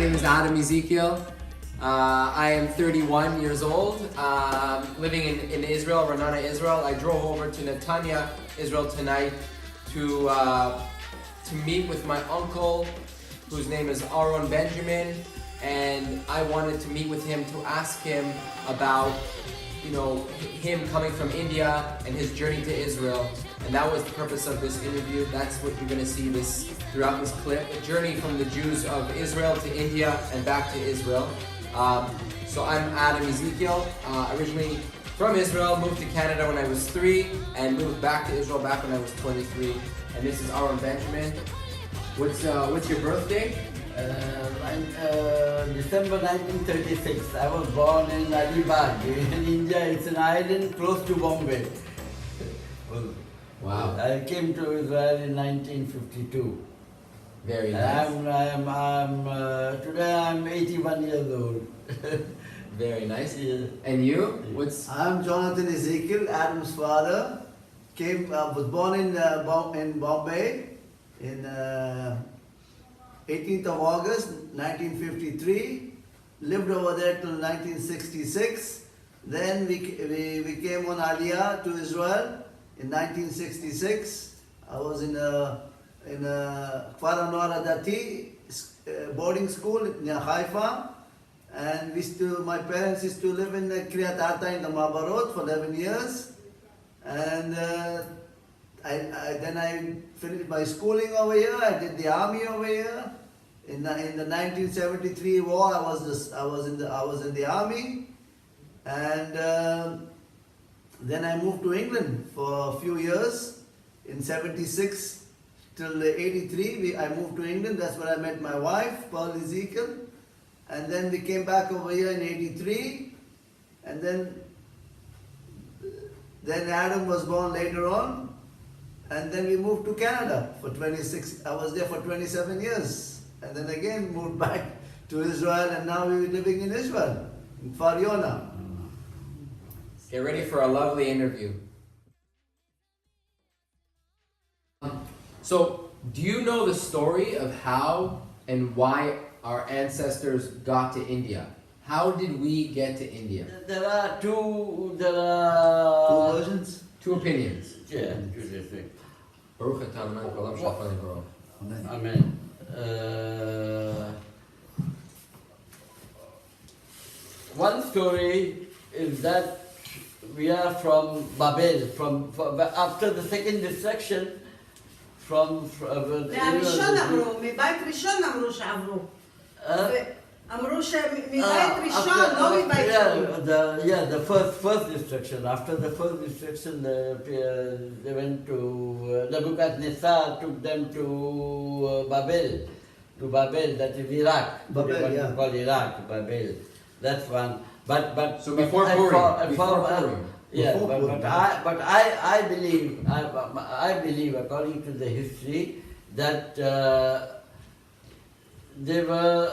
name is Adam Ezekiel. I am 31 years old, living in Israel, Ranana, Israel. I drove over to Netanya, Israel tonight to meet with my uncle, whose name is Aaron Benjamin, and I wanted to meet with him to ask him about, him coming from India and his journey to Israel. And that was the purpose of this interview. That's what you're going to see throughout this clip. A journey from the Jews of Israel to India and back to Israel. So I'm Adam Ezekiel, originally from Israel, moved to Canada when I was 3, and moved back to Israel back when I was 23. And this is Aaron Benjamin. What's your birthday? December 1936. I was born in Alibag in India. It's an island close to Bombay. Wow. I came to Israel in 1952. Very nice. Today I'm 81 years old. Very nice. Yeah. And you? I'm Jonathan Ezekiel, Adam's father. Was born in Bombay in 18th of August 1953. Lived over there till 1966. Then we came on Aliyah to Israel in 1966. I was in a Kfar Anwar Adati boarding school near Haifa, and my parents used to live in Kiryat Ata in the Mabarot for 11 years, and then I finished my schooling over here. I did the army over here. In the 1973 war, I was in the army, and then I moved to England for a few years. In 76 till 83, I moved to England. That's where I met my wife, Paul Ezekiel. And then we came back over here in 83. And then Adam was born later on. And then we moved to Canada for 26. I was there for 27 years. And then again moved back to Israel. And now we're living in Israel, in Kfar Yona. Get ready for a lovely interview. So, do you know the story of how and why our ancestors got to India? How did we get to India? There are two versions? Two opinions. Yeah, two different. Baruch atah Adonai kol olam shafar livro. Amen. One story is that we are from Babel, from after the second destruction, מהראשון אמרו, מבית ראשון אמרו שעברו. אמרו שמבית ראשון, לא מבית שני. Yeah, the first destruction. After the first destruction, they went to Nebuchadnezzar took them to Babel, that is Iraq. Babel, yeah. Called Iraq, Babel. That's one. But So before Purim. Yeah, but I believe, according to the history, that they were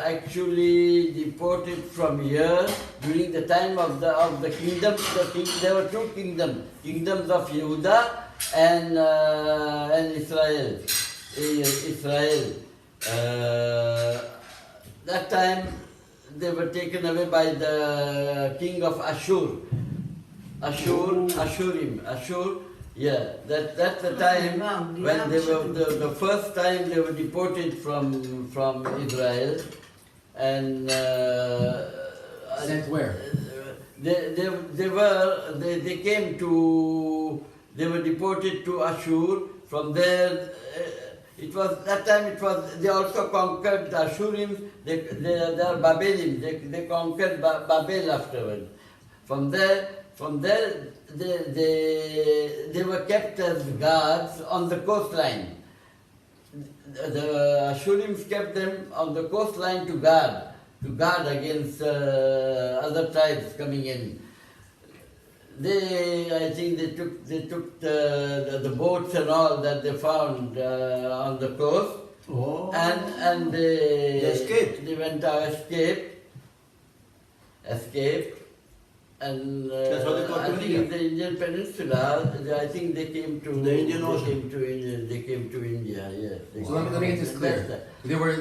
actually deported from here during the time of the kingdom. There were two kingdoms of Yehuda and Israel. That time they were taken away by the king of Ashur. Ashur, yeah, that's the time when they were the first time they were deported from Israel, and Sent where? They were deported to Ashur. From there, they also conquered the Ashurim. They are Babelim. They conquered Babel afterwards. From there, they were kept as guards on the coastline. The Ashurims kept them on the coastline to guard against other tribes coming in. I think they took the boats and all that they found on the coast, and they escaped. They went out, escaped. And That's what they call I think India. in the Indian peninsula, I think they came to The Indian Ocean. They came to India. Yes. They So let me get this came- clear. that's that.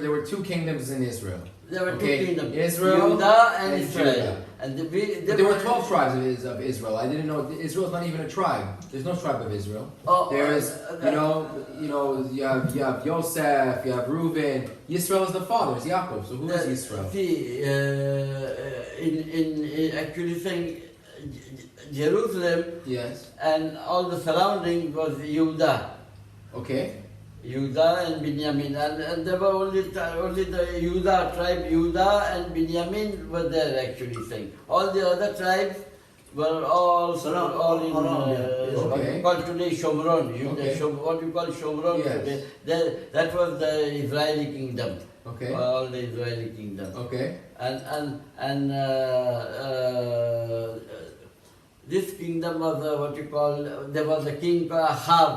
There were two kingdoms in Israel. There were Okay, two kingdoms, Israel Judah and and Israel. Judah. And But there were 12 tribes of Israel. I didn't know Israel's not even a tribe. There's no tribe of Israel. Oh, There is, you have Yosef, you have Reuben. Yisrael is the father, it's Yaakov. So who is Yisrael? See, in actually saying Jerusalem Yes. and all the surrounding was Judah. Okay. Judah and Binyamin, and there were only the Judah tribe, Judah and Binyamin were there actually saying. All the other tribes were all in around, yeah. what Okay. you call today Shomron. Okay. What you call Shomron Yes. today. That was the Israeli kingdom. Okay. All the Israeli kingdom. Okay. And this kingdom was what you call, there was a king called Ahab.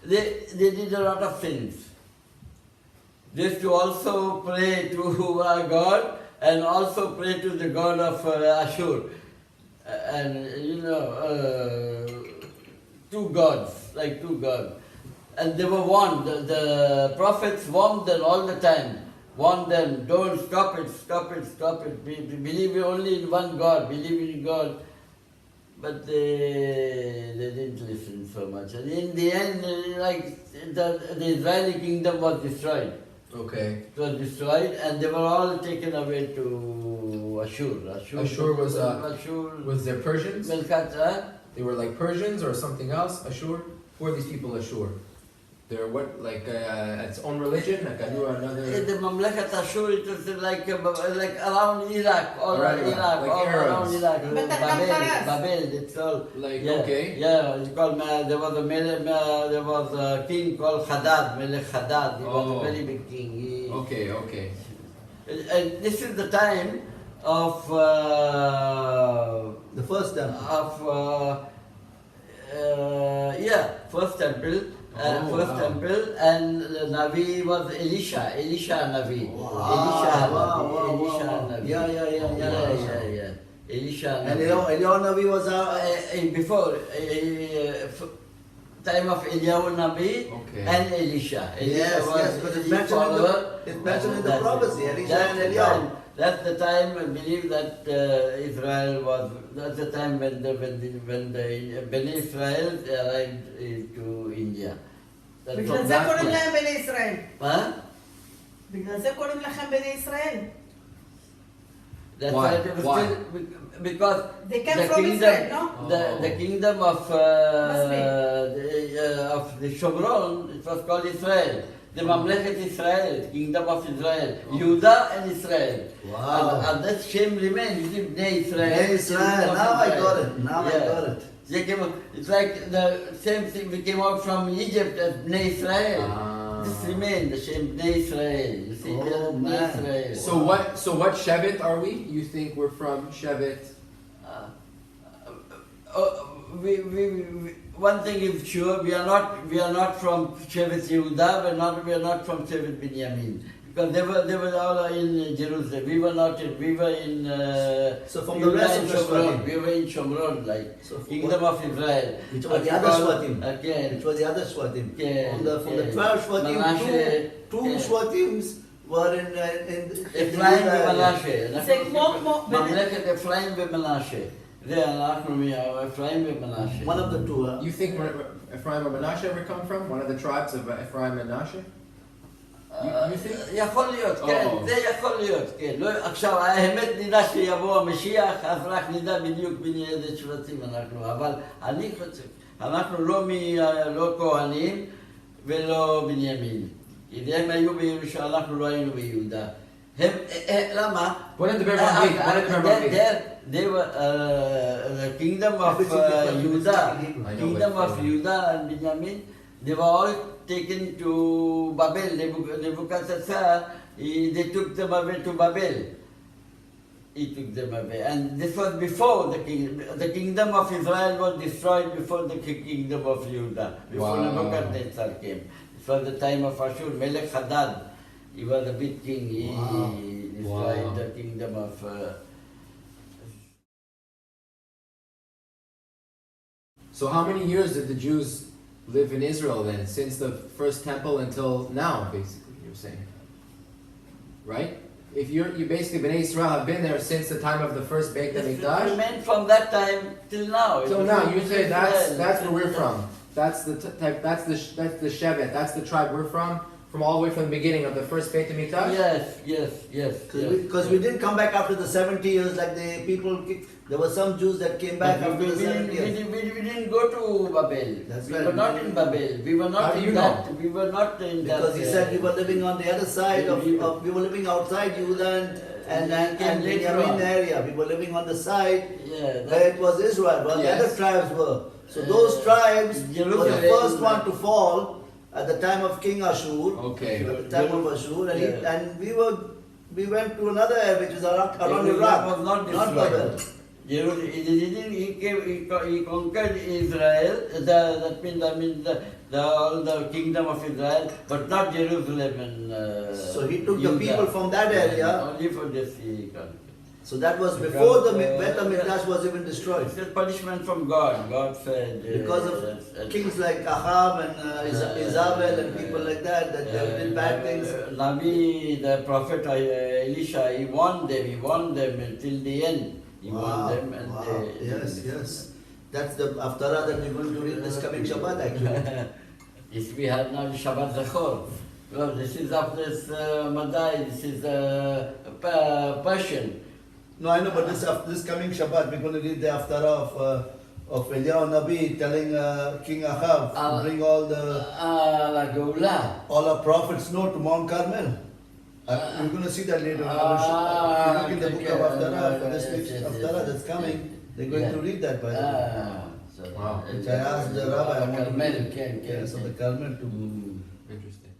They did a lot of things. They used to also pray to God and also pray to the god of Ashur. And two gods, like two gods. And they were warned, the prophets warned them all the time. Warn them, don't stop it. Believe only in one God, believe in God. But they didn't listen so much. And in the end, the Israeli kingdom was destroyed. Okay. It was destroyed and they were all taken away to Ashur. Ashur was there Persians? Melkat, They were like Persians or something else? Ashur? Who are these people Ashur? They're what, like its own religion? Like another... the Mamlekat Ashur, it was like around Iraq, all Around around Iraq, Iraq, like all Arabs. around Iraq. But the Kamparas. Babel, it's all. Like, Yeah, okay. Yeah, it's called, there was a king called Hadad, Melech Hadad. He was Oh. a very big king. Okay. And this is the time of The first temple. first temple. Wow. Temple, and the Navi was Elisha Navi. Elisha Navi. Yeah. Elisha And Navi. Eliyahu Navi was Before time of Eliyahu Nabi Okay. and Elisha. Yes, but it's mentioned in the prophecy, Elisha and Eliyahu. That's the time I believe that Israel was. That's the time when the Bnei Israel arrived to India. That's בגלל from זה that קוראים place. להם בני ישראל. Huh? בגלל זה קוראים לכם בני ישראל. That's Why? why they were Why? still because They came the from kingdom, Israel, no? the kingdom of the Shomron, it was called Israel. The Mamlechet Israel, kingdom of Israel, Judah and Israel. Wow. And that shame remains, Bnei Israel. Bnei Israel. kingdom of Now I Israel. got it. Now I got it. They came, it's like the same thing we came out from Egypt as Bnei Israel. This remained the same Bnei Israel. You see, Oh, there's Bnei man. Israel. So what Shevet are we? You think we're from Shevet? One thing is sure, we are not from Shevet Yehuda, we are not from Shevet Binyamin. Because they were all in Jerusalem. We were in So from the rest of the Shvatim. We were in Shomron, like So from kingdom of Israel. Which were the other Shvatim. Again. Which were the other Shvatim. Yeah, From the yeah. 12 Shvatim, Manasseh, two yeah. Shvatims were in Ephraim Judah. ומנשה. זה כמו... ממלכת אפרים ומנשה. זה אנחנו מאפרים ומנשה. One of the two. You think Ephraim or Menashe ever come from? One of the tribes of Ephraim and Menashe? You think? יכול להיות, כן, Oh. זה יכול להיות, כן. עכשיו, האמת נדע שיבוא המשיח, אז רק נדע בדיוק בין איזה שבטים אנחנו. אבל אני חושב, אנחנו לא כהנים ולא בנימין. כי הם היו בירושלים, אנחנו לא היינו ביהודה. למה? בוא נדבר באנגלית. They were the kingdom of Judah, I know, kingdom but- of Judah and Benjamin, they were all taken to Babel. Nebuchadnezzar, they took them away to Babel. He took them away. And this was before the kingdom of Israel was destroyed before the kingdom of Judah, before Wow. Nebuchadnezzar came. It was the time of Ashur, Melech Hadad. He was a big king. He destroyed Wow. the kingdom of. So how many years did the Jews live in Israel then, since the first temple until now, basically, you're saying? Right? If you basically, Bnei Israel have been there since the time of the first Beit It HaMikdash. remained from that time till now. So now you say that's where we're from. That's the type. That's the Shevet. That's the tribe we're from all the way from the beginning of the first Beit HaMikdash. Yes. Because we didn't come back after the 70 years like the people. There were some Jews that came back But after the 70 years. we didn't go to Babel. That's we right. were not in Babel. We were not How do in you that. know? We were not in that. Because he said we were living on the other side we were living outside Judah and Benjamin area. We were living on the side where it was Israel, where the Yes. other tribes were. So those tribes were the Jerusalem. first one to fall at the time of King Ashur. Okay. At the time of Ashur, and, Yeah. and we went to another area which is around Jerusalem Iraq, was not not Babel. destroyed. He conquered Israel. That means all the kingdom of Israel, but not Jerusalem and. So he took the Judah. people from that area. Only for this he conquered. So that was before the Because, Beit HaMikdash was even destroyed. It's a punishment from God. God said. Because of kings like Ahab and Isabel and people like that they did bad things. Nabi, the prophet Elisha, he warned them until the end. He warned them and they. Yes. That's the Haftarah that we're going to read this coming Shabbat actually. Yes, we have now Shabbat Zachor. Well, this is of this Madai, this is Persian. No, I know, but this coming Shabbat we're going to read the Haftarah of Eliyahu Nabi telling King Ahab to bring all La Geula. all our prophets to Mount Carmel. We're going to see that later. If you look in the book of Haftarah for this week's Haftarah that's coming, they're going to read that by the way. Wow. Which I asked the rabbi, I want to Carmel, read can. Yes, of the Carmel to Interesting.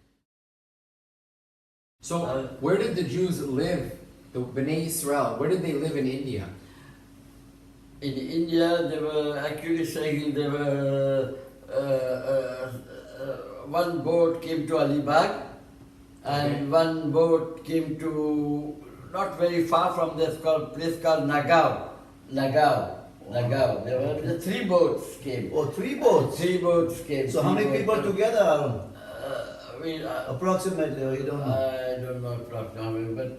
So where did the Jews live? The Bnei Israel. Where did they live in India? In India, they were actually saying they were one boat came to Alibag, and one boat came to not very far from this place called Nagav. There were the 3 boats came. Oh, 3 boats. 3 boats came. So how many people together, Aaron? We, Approximately, you don't know. I don't know approximately, but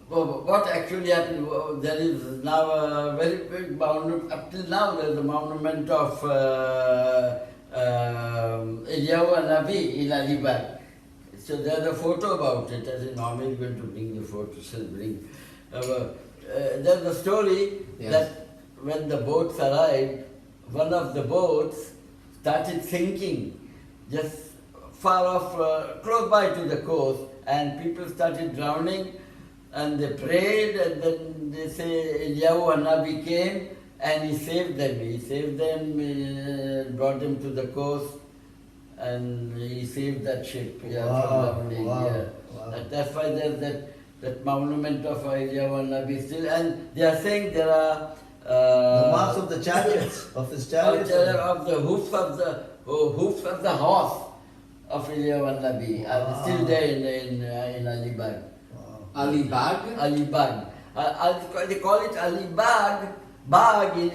what actually happened, there is now a very big monument, up till now there is a monument of Eliyahu Nabi in Alibag. So there's a photo about it, as in normally going to bring the photo, shall bring. There's a story that when the boats arrived, one of the boats started sinking just far off, close by to the coast, and people started drowning, and they prayed, and then they say Eliyahu Nabi came, and he saved them. He saved them, brought them to the coast, and he saved that ship from drowning. Wow. That's why there's that monument of Eliyahu Nabi still, and they are saying there are the marks of the chariots, of his chariots. Of the hoofs of the horse of Eliyahu Nabi are still there in Alibag. Alibag? Alibag. They call it Alibag. Bag in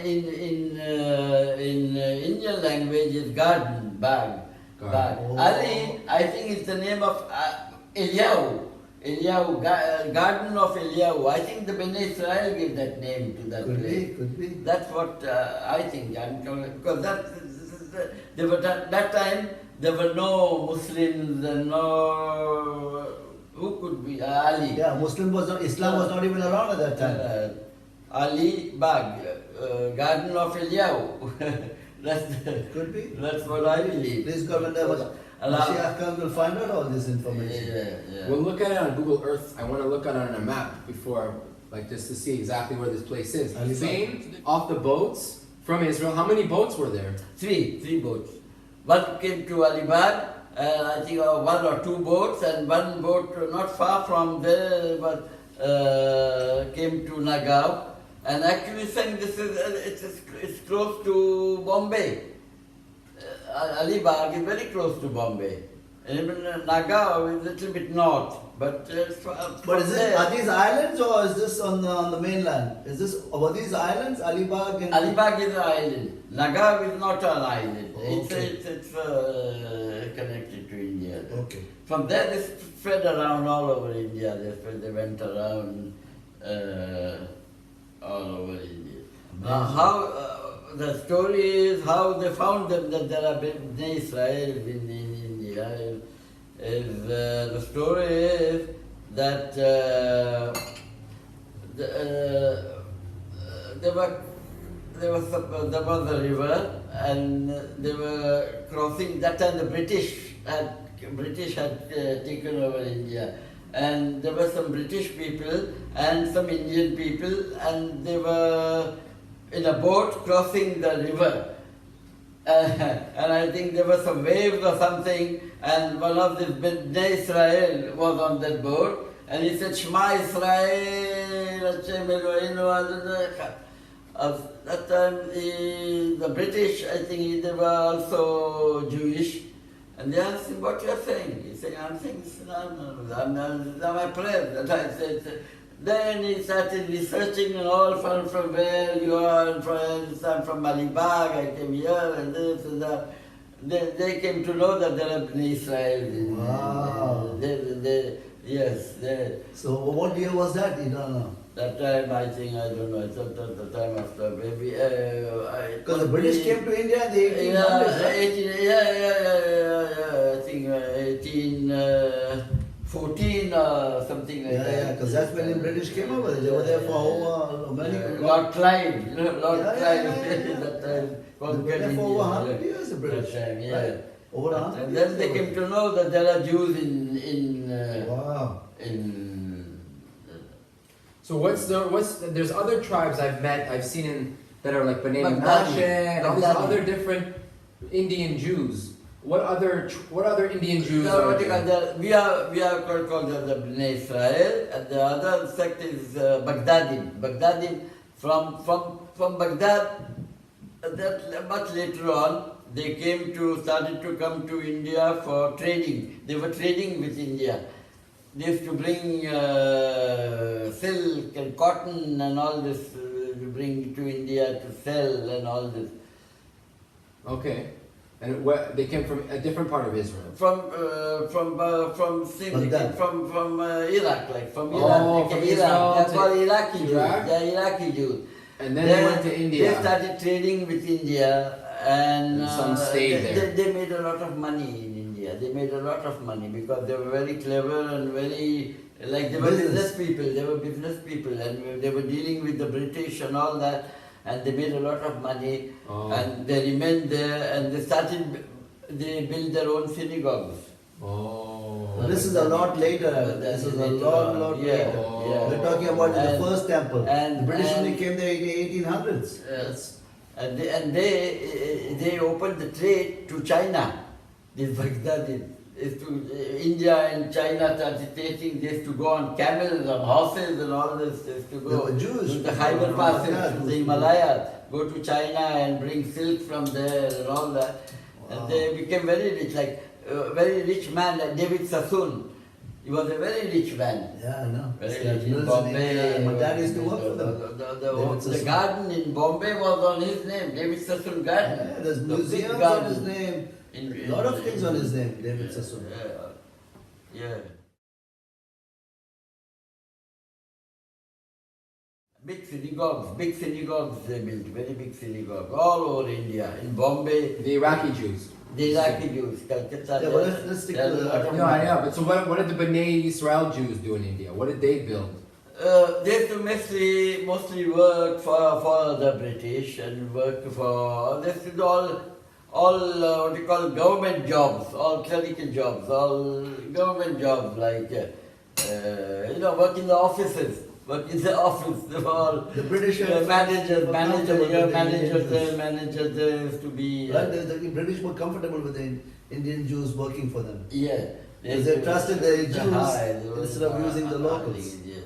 Indian language is garden. Bag. Oh. Ali, I think it's the name of Eliyahu. Garden of Eliyahu. I think the Bnei Israel gave that name to that place. Could be. That's what I think. Because that time there were no Muslims and no. Who could be Ali? Yeah, Islam was not even around at that time. Ali Bag, Garden of Eliyahu. Could be. That's what I believe. Please God, when Mashiach comes, we'll find out all this information. Yeah. We'll look at it on Google Earth. I want to look at it on a map before, just to see exactly where this place is. Same off the boats from Israel. How many boats were there? Three boats. One came to Alibag, I think 1 or 2 boats, and one boat not far from there but came to Nagav. And actually saying this is it's close to Bombay. Alibag is very close to Bombay. Even Naga is a little bit north, but But are these islands or is this on the mainland? Were these islands, Alibag and... Alibag is an island. Naga is not an island. Okay. It's connected to India. Okay. From there they spread around all over India. They went around all over India. The story is how they found them, that there are Bnei Israel in India. The story is that there was a river and they were crossing. That time the British had taken over India, and there were some British people and some Indian people, and they were in a boat crossing the river. And I think there were some waves or something, and one of the Bnei Israel was on that boat, and he said, Shema Israel, Hashem Eloheinu. At that time, the British, I think they were also Jewish, and they asked him, what you are saying? He said, I'm saying, I'm my prayer. And I said, then he started researching and all from where you are, and I'm from Alibag, I came here, and this and that. They came to know that there are Bnei Israel. Wow. Yes. So what year was that? You don't know. That time, I think, I don't know, it's at the time after, maybe... Because the British came to India in the 1800s, right? I think 1814 or something like that. Yeah, because that's when the British came over. They were there for over many... Lord Clive, Lord Clive, yeah. that time. They were there for over 100 years, the British. That time, yeah. Right. Over 100 And years. then they came to know that there are Jews in Wow. So there's other tribes I've seen that are like Bnei Baghdadi. Menashe and all these Baghdadi. other different Indian Jews. What other Indian Jews are there? We are called the Bnei Israel, and the other sect is Baghdadi. Baghdadi from Baghdad. That much later on, they started to come to India for trading. They were trading with India. They used to bring silk and cotton and all this to bring to India to sell and all this. Okay. And they came from a different part of Israel. From Iraq, like from Iraq. Oh, from from Iraq. Israel That's to called Iraqi Jews. Iraq? They are Iraqi Jews. And then they went to India. They started trading with India, and some stayed there. They made a lot of money in India. They made a lot of money because they were very clever and very, like they were business people. They were business people, and they were dealing with the British and all that, and they made a lot of money, and they remained there, and they built their own synagogues. Well, this is a lot later. This is a lot later. Yeah. We're talking about the first temple. And the British only came there in the 1800s. Yes. And they opened the trade to China. This Baghdadi is to India and China started trading. They used to go on camels, on horses, and all this. They used to go They were Jews. to the Khyber passes, Yeah, to the Himalayas, go to China and bring silk from there and all that. Wow. And they became very rich, like a very rich man like David Sassoon. He was a very rich man. Yeah, I know. Very Yeah, rich in Mills Bombay. My dad used to work for them. The garden in Bombay was on his name, David Sassoon Garden. Yeah, there's The big museums on garden. his name. A A lot of things on his name, David Sassoon. Yeah. Big synagogues they built, very big synagogues, all over India. In Bombay, The Iraqi Jews. the Iraqi Jews, Calcutta. Yeah, well, let's stick to there's a the- lot of No, I money. know. But so what did the Bnei Israel Jews do in India? What did they build? They used to mostly work for the British and work for, they used to do all what you call government jobs, all clerical jobs, all government jobs like, work in the offices, work in the office, they were all The British were managers comfortable with the managers there used to be, Right? The British were comfortable with the Indian Jews working for them. yeah. Because they trusted the Jews They were instead of using the locals. Yeah.